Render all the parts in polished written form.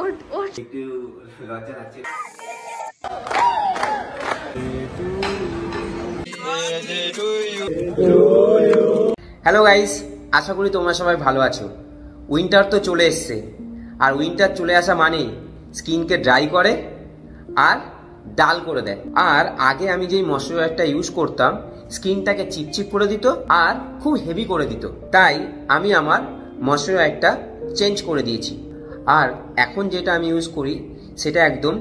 ওঠ ওঠ। একটু লজ্জা লাগছে। হ্যালো গাইস, আশা করি তোমরা সবাই ভালো আছো। উইন্টার তো চলে এসছে, আর উইন্টার চলে আসা মানে স্কিনকে ড্রাই করে আর ডাল করে দেয়। আর আগে আমি যেই ময়শ্চারাইজারটা ইউজ করতাম স্কিনটাকে চিপচিপ করে দিত আর খুব হেভি করে দিত, তাই আমি আমার ময়শ্চারাইজারটা চেঞ্জ করে দিয়েছি। আর এখন যেটা আমি ইউজ করি সেটা একদম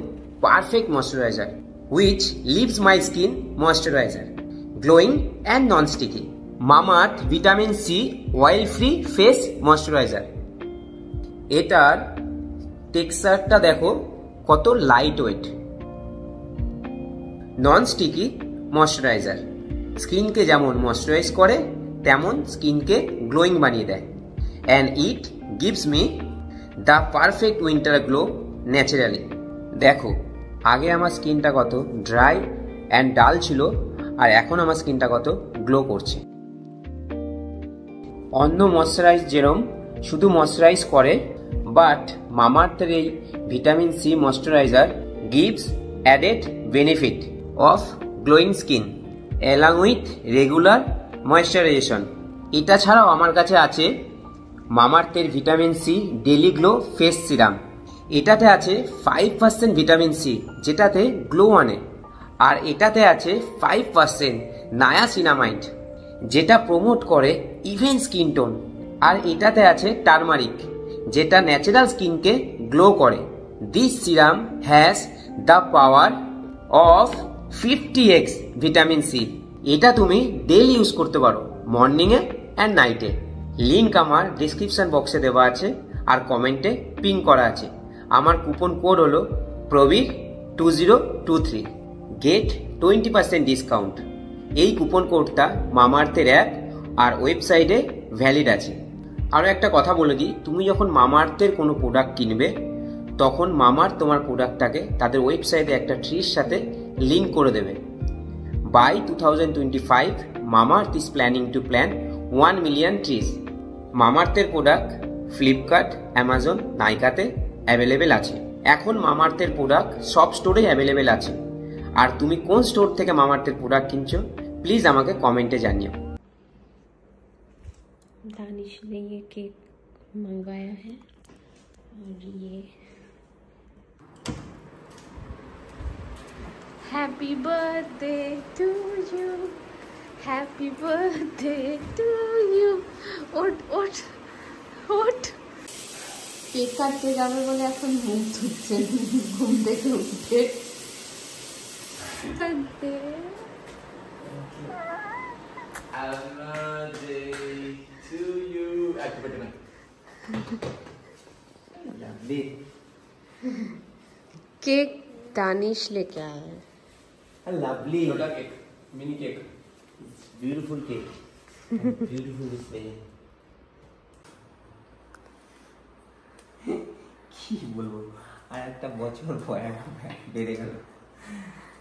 perfect moisturizer, which leaves my skin moisturizer glowing and non-sticky. Mamaearth vitamin C oil free face moisturizer. এটার টেক্সচারটা দেখো কত light weight. Non sticky moisturizer, স্কিনকে যেমন ময়শ্চারাইজ করে তেমন স্কিনকে গ্লোয়িং বানিয়ে দেয়। And it gives me the perfect winter glow naturally. দেখো আগে আমার স্কিনটা কত ড্রাই অ্যান্ড ডাল ছিল, আর এখন আমার স্কিনটা কত গ্লো করছে। অন্য ময়শ্চারাইজ যেরম শুধু ময়শ্চারাইজ করে, বাট মামাআর্থের এই vitamin C moisturizer gives added benefit of glowing skin along with regular moisturization. এটা ছাড়াও আমার কাছে আছে মামাআর্থের vitamin C daily glow face serum. এটাতে আছে 5% ভিটামিন সি যেটাতে গ্লো আনে, আর এটাতে আছে 5% নায়াসিনামাইড যেটা প্রমোট করে ইভেন স্কিন টোন, আর এটাতে আছে টারমারিক যেটা ন্যাচারাল স্কিনকে গ্লো করে। This serum has the power of 50x vitamin C. এটা তুমি ডেইলি ইউজ করতে পারো, মর্নিংয়ে অ্যান্ড নাইটে। লিঙ্ক আমার ডিসক্রিপশন বক্সে দেওয়া আছে আর কমেন্টে পিন করা আছে। আমার কুপন কোড হলো প্রবীর2023, গেট 20% ডিসকাউন্ট। এই কুপন কোডটা মামাআর্থের অ্যাপ আর ওয়েবসাইটে ভ্যালিড আছে। আরও একটা কথা বলে দিই, তুমি যখন মামাআর্থের কোনো প্রোডাক্ট কিনবে তখন মামাআর্থ তোমার প্রোডাক্টটাকে তাদের ওয়েবসাইটে একটা ট্রির সাথে লিঙ্ক করে দেবে। By 2025 Mamaearth is planning to plan 1 million trees. মামাআর্থের প্রোডাক্ট ফ্লিপকার্ট, অ্যামাজন, নাইকাতে অ্যাভেলেবেল আছে। এখন মামাআর্থের প্রোডাক্ট সব স্টোরেই অ্যাভেলেবেল আছে। আর তুমি কোন স্টোর থেকে মামাআর্থের প্রোডাক্ট কিনছো প্লিজ আমাকে কমেন্টে জানিও। दानिश ने ये केक मंगवाया है और ये happy birthday to you, happy birthday to you. ওঠ ওঠ ওঠ। কেক কাটতে যাবে বলে এখন মুখ ধুচ্ছে ঘুম থেকে উঠে। Birthday to you. Lovely. Cake Danish लेके आया है। Lovely. छोटा cake, mini cake. Beautiful cake. Beautiful display. কি বলবো, আর একটা বছর পরে বেড়ে গেল,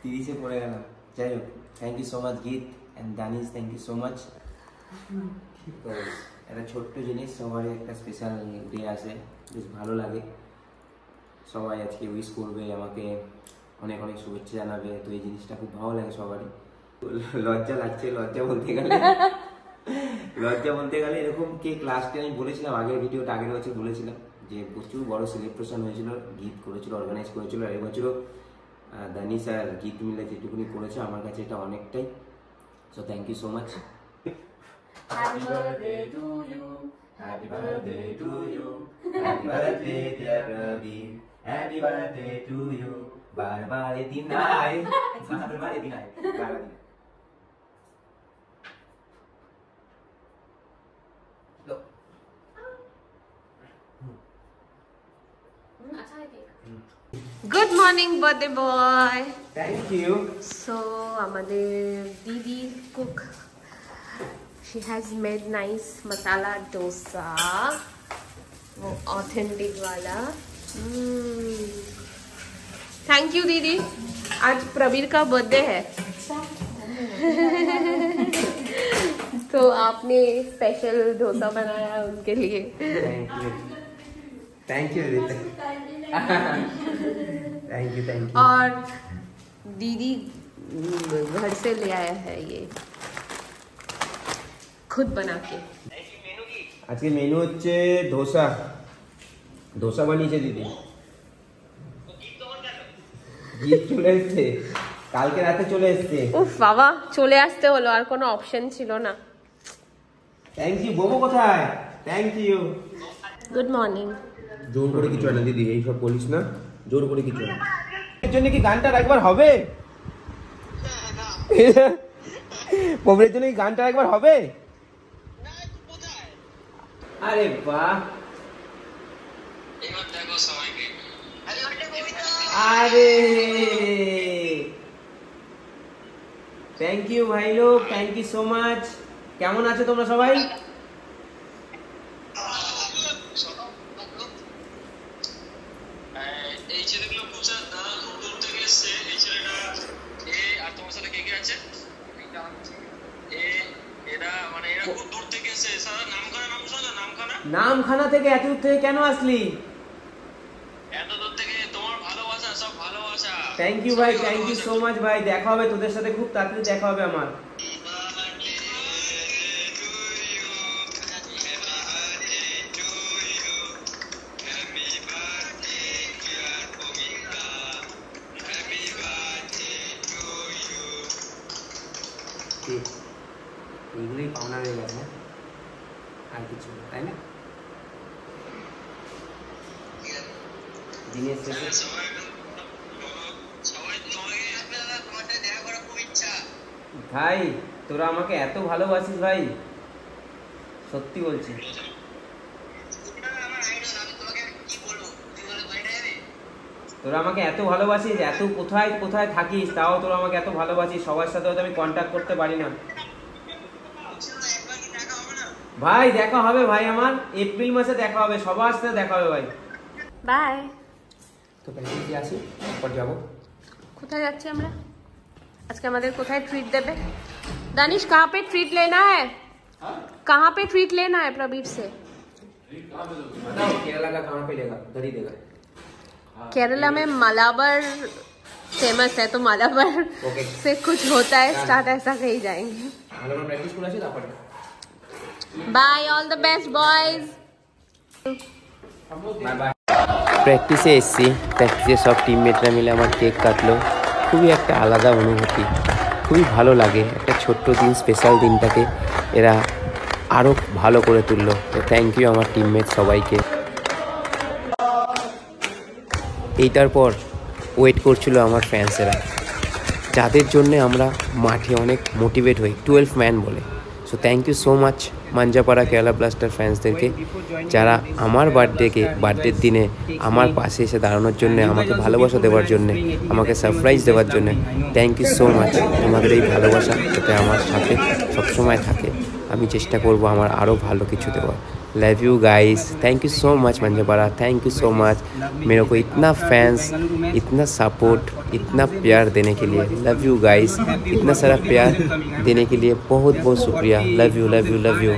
30-এ পড়ে গেলাম। যাই হোক, thank you so much Geet and Danish, thank you so much. একটা ছোট্ট জিনিস, সবারই একটা স্পেশাল ডে আসে, বেশ ভালো লাগে। সবাই আজকে উইশ করবে আমাকে, অনেক অনেক শুভেচ্ছা জানাবে, তো এই জিনিসটা খুব ভালো লাগে সবারই। লজ্জা লাগছে, লজ্জা বলতে গেলে এরকম কেক লাস্টে আমি বলেছিলাম, আগের ভিডিওটা আগের বছর বলেছিলাম যে প্রচুর বড় সেলিব্রেশন হয়েছিল, গীত করেছিল, অর্গানাইজ করেছিল। আর এবছরও দানিশ আর গীত মিলে যেটুকুনি করেছে আমার কাছে এটা অনেকটাই। So thank you so much. Happy birthday to you, happy birthday to you, happy birthday dear Praveen, happy birthday to you. Bar dinay, bar dinay. Look. Good morning birthday boy. Thank you. So আমাদের দিদি cook, she has made nice masala dosa, वो authentic वाला। Thank you दीदी। आज प्रवीर का birthday है तो आपने स्पेशल डोसा बनाया उनके लिए। Thank you. थैंक यू और दीदी घर से ले आया है ये खुद बना के। आज के मेनू হচ্ছে ধোসা ধোসা বানিয়েছে দিদি। গিফট চলে এসেছে, কালকে রাতে চলে এসেছে। উফ বাবা, চলে আসতে হলো, আর কোনো অপশন ছিল না। Thank you. বোবো কোথায়? Thank you. Good morning. জোর করে কিছু না দিদি, এই সব বলিস না, জোর করে কিছু না। এর জন্য কি গানটা একবার হবে? পোবরের জন্য কি গানটা একবার হবে? আরে বাহ, এবার দেখো সবাইকে। আরে থ্যাংক ইউ ভাই লোক, থ্যাংক ইউ সো মাচ। কেমন আছো তোমরা সবাই? এই ছেলেগুলো প্রচার দাদা খুব দূর থেকে এসছে। এই ছেলেটা এ আর তোমার সাথে কে কে আছে? এরা মানে এরা খুব দূর থেকে এসছে। সারা নামখানা, নাম শোনো? নামখানা। নামখানা থেকে এত দূর থেকে কেন আসলি? এত দূর থেকে তোমার ভালোবাসা, সব ভালোবাসা। থ্যাংক ইউ ভাই, থ্যাংক ইউ সো মাচ ভাই। দেখা হবে তোদের সাথে, খুব তাড়াতাড়ি দেখা হবে আমার। এইগুলোই পাওনা হয়ে গেছে, আর কিছু না, তাই না? দিনের শেষে ভাই তোরা আমাকে এত ভালোবাসিস ভাই, সত্যি বলছি। তোরা আমাকে এত ভালোবাসিস, এত কোথায় কোথায় থাকিস, তাও তোরা আমাকে এত ভালোবাসিস। সবার সাথে হয়তো আমি কন্ট্যাক্ট করতে পারি না ভাই। দেখা হবে ভাই, আমার এপ্রিল মাসে দেখা হবে, সবার সাথে দেখা হবে ভাই। বাই। তো প্যাকেজে আসি, তারপর যাবো। কোথায় যাচ্ছি আমরা আজকে? আমাদের কোথায় ট্রিট দেবে? दानिश कहाँ पे ट्रीट लेना है? कहाँ पे ट्रीट लेना है प्रबीर से? केरला का कहाँ पे लेगा? उधर ही देगा। केरला में मालाबार फेमस है, तो मालाबार से कुछ होता है स्टार्ट, ऐसा कहीं जाएंगे। मालाबार प्रैक्टिस स्कूल আছে তারপরে। Bye, all the best boys. Bye bye. প্র্যাকটিসে এসেছি, প্র্যাকটিসে সব টিমমেটরা মিলে আমার কেক কাটলো। খুবই একটা আলাদা অনুভূতি, খুবই ভালো লাগে। একটা ছোট্ট দিন, স্পেশাল দিনটাকে এরা আরও ভালো করে তুললো। তো থ্যাংক ইউ আমার টিমমেট সবাইকে। এইটার পর ওয়েট করছিল আমার ফ্যান্সেরা, যাদের জন্যে আমরা মাঠে অনেক মোটিভেট হই, 12 ম্যান বলে। So thank you so much Manjappada Kerala blaster ফ্যান্সদেরকে, যারা আমার বার্থডের দিনে আমার পাশে এসে দাঁড়ানোর জন্য, আমাকে ভালোবাসা দেওয়ার জন্যে, আমাকে সারপ্রাইজ দেওয়ার জন্যে। Thank you so much. তোমাদের এই ভালোবাসা যাতে আমার সাথে সবসময় থাকে, আমি চেষ্টা করব আমার আরও ভালো কিছু দেওয়ার। Love you guys, thank you so much Manjappada, thank you so much मेरे को इतना फैंस, इतना सपोर्ट, इतना प्यार देने के लिए। लव यू गाइस, इतना सारा प्यार देने के लिए बहुत बहुत शुक्रिया। Love you love you love you.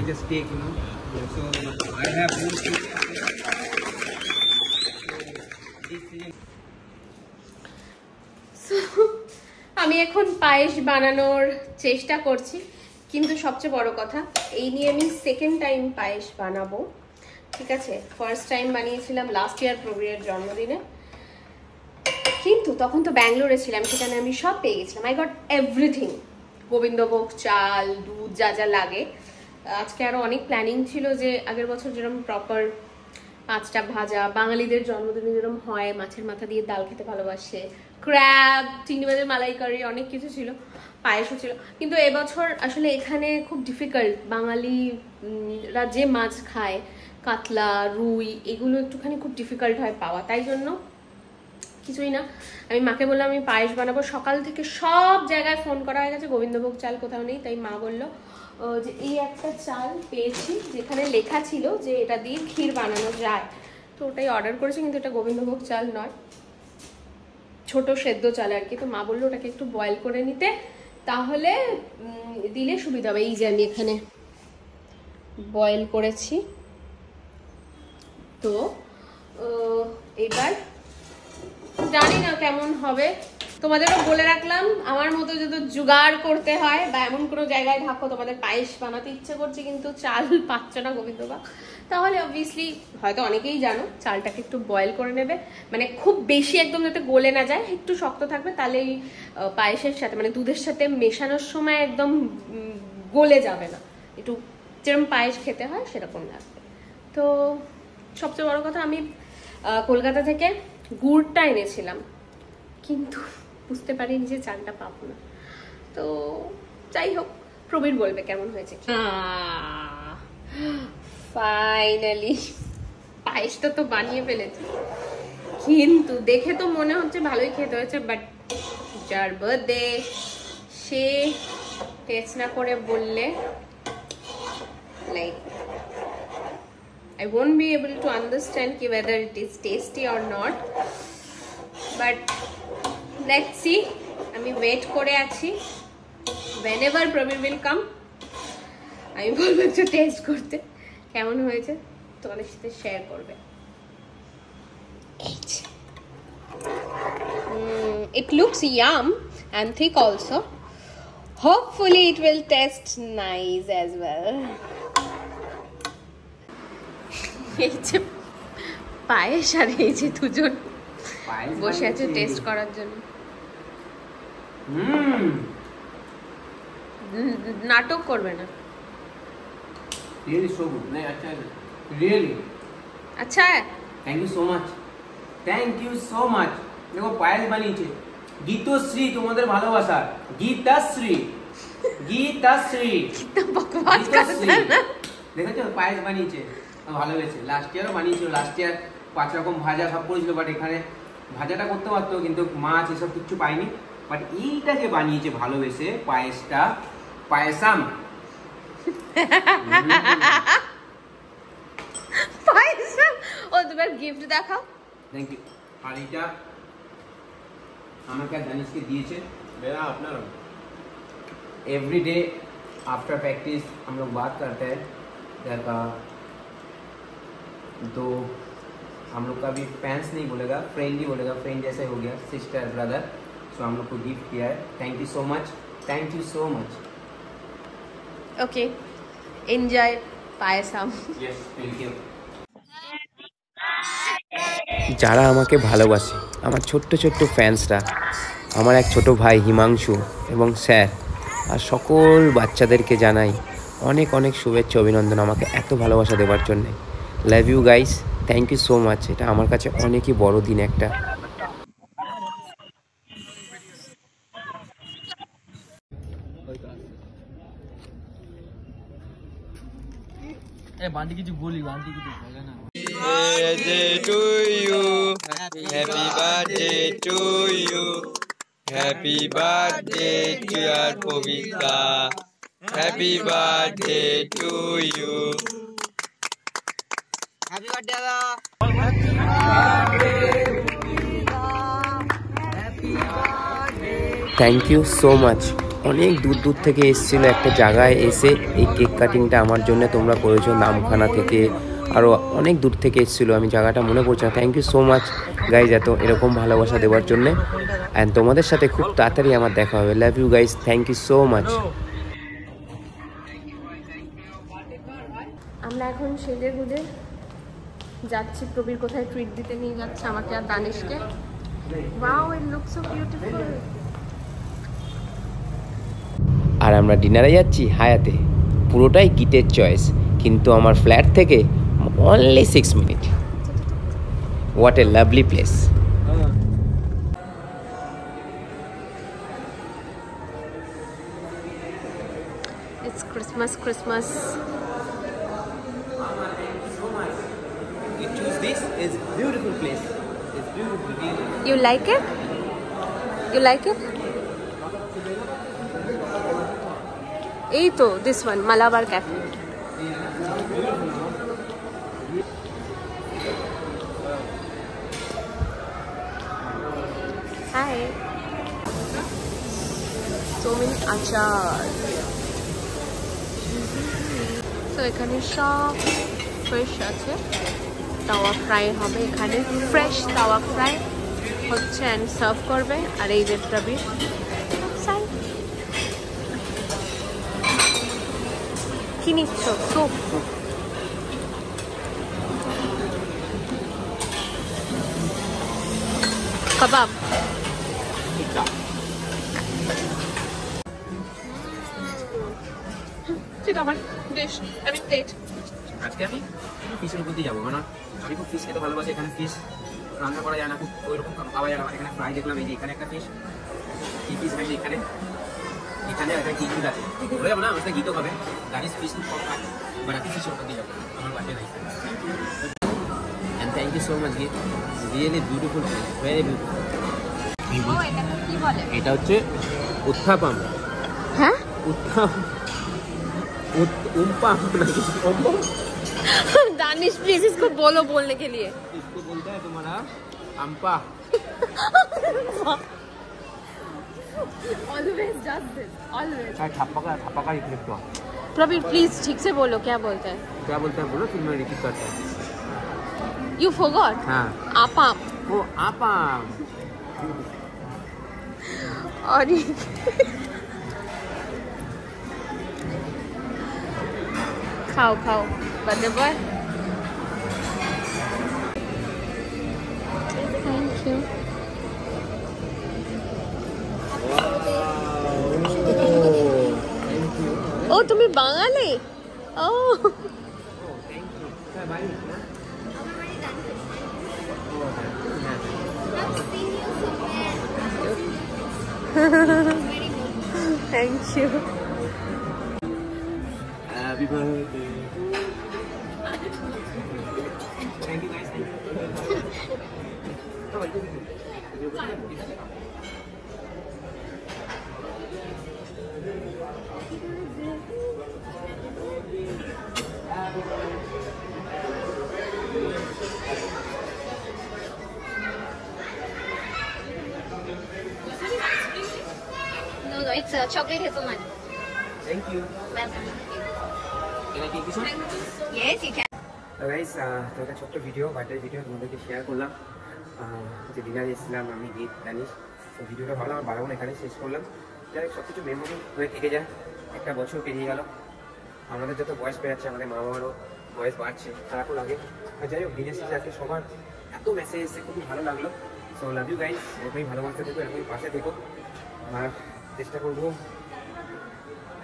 আমি এখন পায়েস বানানোর চেষ্টা করছি, কিন্তু সবচেয়ে বড় কথা এই নিয়ে আমি সেকেন্ড টাইম পায়েস বানাবো। ঠিক আছে, ফার্স্ট টাইম বানিয়েছিলাম লাস্ট ইয়ার প্রবীরের জন্মদিনে, কিন্তু তখন তো ব্যাঙ্গালোরে ছিলাম, সেখানে আমি সব পেয়ে গেছিলাম। আই গট এভরিথিং, গোবিন্দভোগ চাল, দুধ, যা যা লাগে। আজকে আরও অনেক প্ল্যানিং ছিল, যে আগের বছর যেরকম প্রপার 5টা ভাজা, বাঙালিদের জন্মদিনে যেরকম হয়, মাছের মাথা দিয়ে ডাল খেতে ভালোবাসে, ক্র্যাব, চিংড়ি মাছের মালাইকারি, অনেক কিছু ছিল, পায়েসও ছিল। কিন্তু এবছর আসলে এখানে খুব ডিফিকাল্ট, বাঙালিরা যে মাছ খায়, কাতলা, রুই, এগুলো একটুখানি খুব ডিফিকাল্ট হয় পাওয়া। তাই জন্য কিছুই না, আমি মাকে বললাম আমি পায়েস বানাবো। সকাল থেকে সব জায়গায় ফোন করা হয়ে গেছে, গোবিন্দভোগ চাল কোথাও নেই। তাই মা বললো যে এই একটা চাল পেয়েছি যেখানে লেখা ছিল যে এটা দিয়ে ক্ষীর বানানো যায়, তো ওটাই অর্ডার করেছি। কিন্তু এটা গোবিন্দভোগ চাল নয়, ছোট সেদ্ধ চাল আর কি। তো মা বললো ওটাকে একটু বয়েল করে নিতে, তাহলে দিলে সুবিধা হবে। এই যে আমি এখানে বয়েল করেছি, তো এবার জানি না কেমন হবে, তোমাদেরও বলে রাখলাম আমার মতো যদি জোগাড় করতে হয় বা এমন কোনো জায়গায় থাকো তোমাদের পায়েস বানাতে ইচ্ছে করছে কিন্তু চাল পাচ্ছ না গোবিন্দভোগ, তাহলে অবভিয়াসলি হয়তো অনেকেই জানো চালটাকে একটু বয়েল করে নেবে, মানে খুব বেশি একদম যাতে গলে না যায়, একটু শক্ত থাকবে, তাহলে এই পায়েসের সাথে মানে দুধের সাথে মেশানোর সময় একদম গলে যাবে না, একটু যেরকম পায়েস খেতে হয় সেরকম লাগবে। তো সবচেয়ে বড় কথা আমি কলকাতা থেকে গুড়টা এনেছিলাম কিন্তু বুঝতে পারিনি যে চালটা পাবো না, তো যাই হোক প্রবীর বলবে কেমন হয়েছে। ফাইনালি পায়েসটা তো বানিয়ে ফেলেছি, কিন্তু দেখে তো মনে হচ্ছে ভালোই খেতে হয়েছে, বাট যার বার্থডে সে টেস্ট না করে বললে like I won't be able to understand whether it is tasty or not, but let's see. আমি ওয়েট করে আছি, whenever Prabir will come আমি বলবো একটু টেস্ট করতে কেমন হয়েছে, তোমাদের সাথে শেয়ার করবে। It looks yum and thick also. Hopefully it will taste nice as well. এই যে পায়েস আর এই যে দুজন বসে আছে টেস্ট করার জন্য, নাটক করবে না। Really so good. नहीं अच्छा है. Really. अच्छा है. Thank you so much. Thank you so much. देखो पायल বানিয়েছে গীতশ্রী, তোমাদের ভালোবাসা গীতাশ্রী, গীতাশ্রী कितना बकवास करता है ना। দেখেছো পায়েস বানিয়েছে, ভালোবেসে। লাস্ট ইয়ারও বানিয়েছিল, লাস্ট ইয়ার 5 রকম ভাজা সব করেছিল, বাট এখানে ভাজাটা করতে পারতো কিন্তু মাছ এসব কিছু পাইনি, বাট এইটা যে বানিয়েছে ভালোবেসে পায়েসটা, পায়েসাম পায়েসাম। ও তোমার গিফট দেখাও। Thank you. আর এটা আমাকে দানিশকে দিয়েছে, मेरा अपना एवरी डे आफ्टर प्रैक्टिस हम लोग बात करते हैं घर का, तो हम लोग का भी फैंस नहीं बोलेगा, फ्रेंड ही बोलेगा, फ्रेंड जैसे हो गया, सिस्टर ब्रदर। सो हम लोग को गिफ्ट किया है, thank you so much, thank you so much. Okay enjoy payasam. Yes thank you. যারা আমাকে ভালোবাসে, আমার ছোট্ট ছোট্ট ফ্যান্সরা, আমার এক ছোট ভাই হিমাংশু এবং স্যার আর সকল বাচ্চাদেরকে জানাই অনেক অনেক শুভেচ্ছা অভিনন্দন আমাকে এত ভালোবাসা দেওয়ার জন্যে। Love you guys, thank you so much. এটা আমার কাছে অনেকই বড় দিন একটা। बांधी की जो बोली बांधी की जो बोला ना। Birthday to you, happy birthday to you, happy birthday dear Bobita, happy birthday to you, happy birthday da, happy birthday, thank you so much. অনেক দূর দূর থেকে এসেছিল একটা জায়গায় এসে এই কেক কাটিংটা আমার জন্য তোমরা করেছো, নামখানা থেকে আরও অনেক দূর থেকে এসেছিলো, আমি জায়গাটা মনে পড়ছে না। Thank you so much guys এত এরকম ভালোবাসা দেওয়ার জন্যে, অ্যান্ড তোমাদের সাথে খুব তাড়াতাড়ি আমার দেখা হবে। Love you guys, thank you so much. আমরা এখন সেজে গুজে যাচ্ছি, প্রবীর কোথায় ট্রিট দিতে নিয়ে যাচ্ছে আমাকে আর দানিশকে। Wow it looks so beautiful. আর আমরা ডিনারে যাচ্ছি হায়াতে, পুরোটাই গীতের চয়েস, কিন্তু আমার ফ্ল্যাট থেকে only 6 minute. What a lovely place. It's Christmas Christmas. You choose this, it's beautiful place, it's beautiful really. You like it? You like it? এই তো this one Malabar Cafe. Hi. So many achar. So এখানে সব fresh আছে, তাওয়া fry হবে এখানে, fresh তাওয়া fry হচ্ছে অ্যান্ড সার্ভ করবে। আর এই যে প্রবীর কি নিচ্ছ? স্যুপ। কাবাব। ঠিক আমার ডিশ, আমি প্লেট। আজকে আমি ফিশের উপর দিয়ে যাবো, মানে আমি খুব ফিশ খেতে ভালোবাসি। এখানে ফিশ রান্না করা যায় না, খুব ওইরকম পাওয়া যায় না। এখানে ফ্রাই দেখলাম, এই যে এখানে একটা ফিশ, কি ফিশ হয় এখানে, এখানে একটা ঘি দুধ আছে, বলে যাবো না আমার সাথে ঘি তো হবে। দানিশ ফিশ খুব কম খায়, বাট আমি ফিশের উপর দিয়ে যাবো, আমার বাড়িতে নাই। And thank you so much গি, রিয়েলি বিউটিফুল, ভেরি বিউটিফুল। এটা হচ্ছে উত্থাপাম। হ্যাঁ, दानिश प्लीज इसको बोलो बोलने के लिए। इसको बोलता है तुम्हारा अम्पा। Always does this, always। थप्पा का रिपीट करो। प्रवीर प्लीज ठीक से बोलो क्या बोलता है। क्या बोलता है बोलो, फिर मैं रिपीट करता हूँ। You forgot? हाँ। आपाम। ओ आपाम। और खाओ खाओ बर्थडे बॉय। Thank you. ও তুমি বাঙালি? ও thank you. Happy birthday. Thank you guys. No, it's chocolate hazelnut. Thank you. Welcome. Can I take this one? Yes, you can. Guys, তো একটা ছোট্ট ভিডিও, বার্থডে ভিডিও তোমাদেরকে শেয়ার করলাম। যে ডিনারে এসেছিলাম আমি, গীত, দানিশ। তো ভিডিওটা ভালো আমার বাড়াবো না, এখানে শেষ করলাম। যাই সব কিছু মেমোরি হয়ে থেকে যায়। একটা বছর পেরিয়ে গেল, আমাদের যত বয়স বেড়াচ্ছে, আমাদের মা বাবারও বয়স বাড়ছে, খারাপও লাগে। আর যাই হোক, দিনের শেষে আজকে সবার এত মেসেজ এসে খুবই ভালো লাগলো। সো লাভ ইউ গাইস, এরকমই ভালোবাসতে থেকো, এরকমই পাশে থেকো। আর চেষ্টা করবো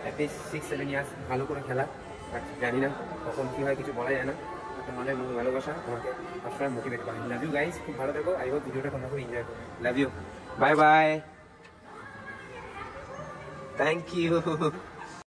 অ্যাটলিস্ট 6-7 ইয়ার্স ভালো করে খেলা। বাট জানি না কখন কী হয়, কিছু বলা যায় না। তোমাদের ভালোবাসা আমাকে সবসময় মোটিভেট করে। লাভ ইউ গাইস, খুব ভালো থেকো। আই হোপ ভিডিওটা তোমরা খুব এনজয় করো। Love you, bye bye, thank you.